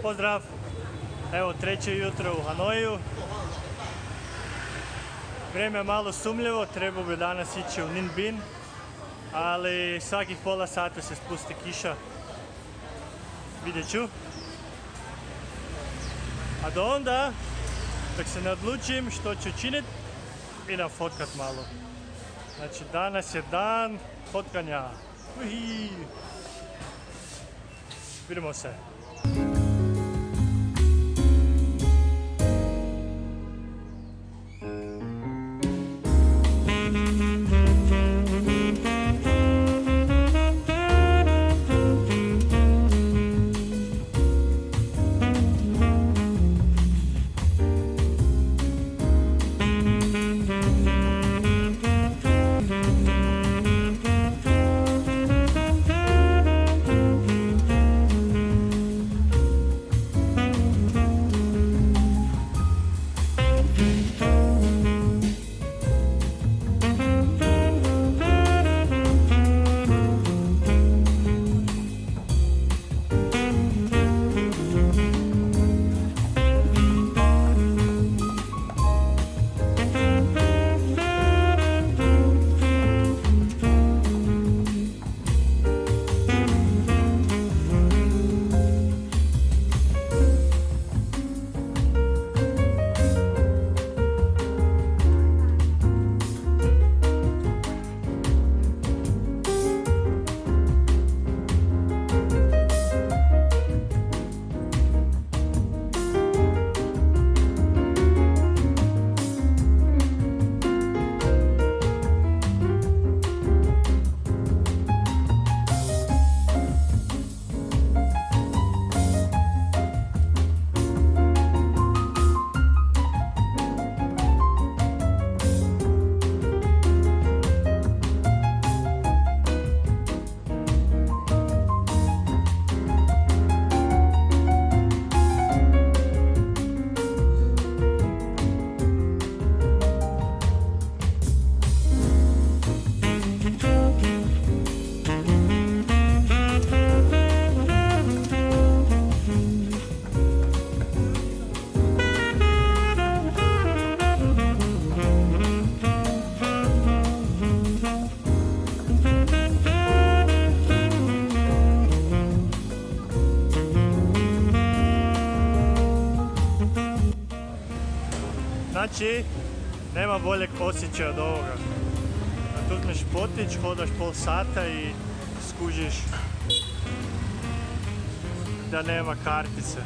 Pozdrav! Evo, 3. jutro u Hanoiju. Vrijeme je malo sumljivo, trebao bi danas ići u Nije, ali svakih pola sata se spusti kiša. Vidjet ću. A do onda, dok se ne odlučim što ću činiti, idem fotkat malo. Znači, danas je dan fotkanja. Uhi. Vidimo se. Znači, nema boljeg osjećaja od ovoga. Da tu uzmeš potić, hodaš pol sata i skužiš da nema kartice.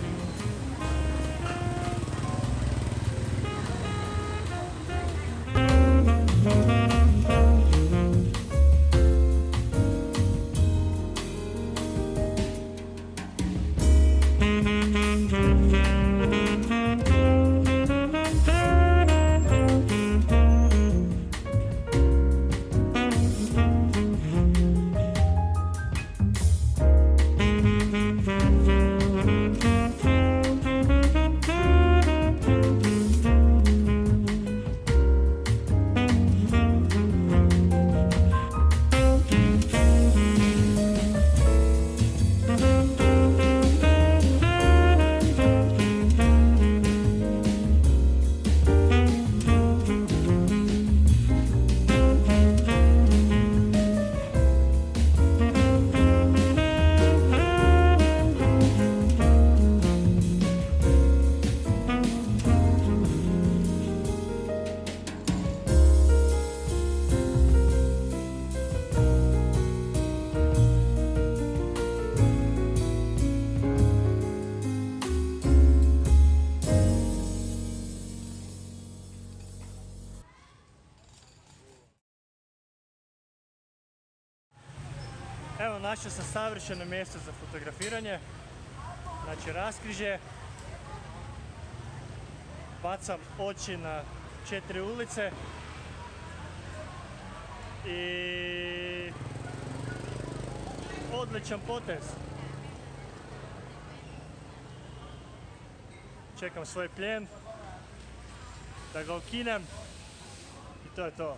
Evo, našao sam savršeno mjesto za fotografiranje. Znači, raskrižje. Bacam oči na 4 ulice. I odličan potez. Čekam svoj plijen da ga okinem i to je to.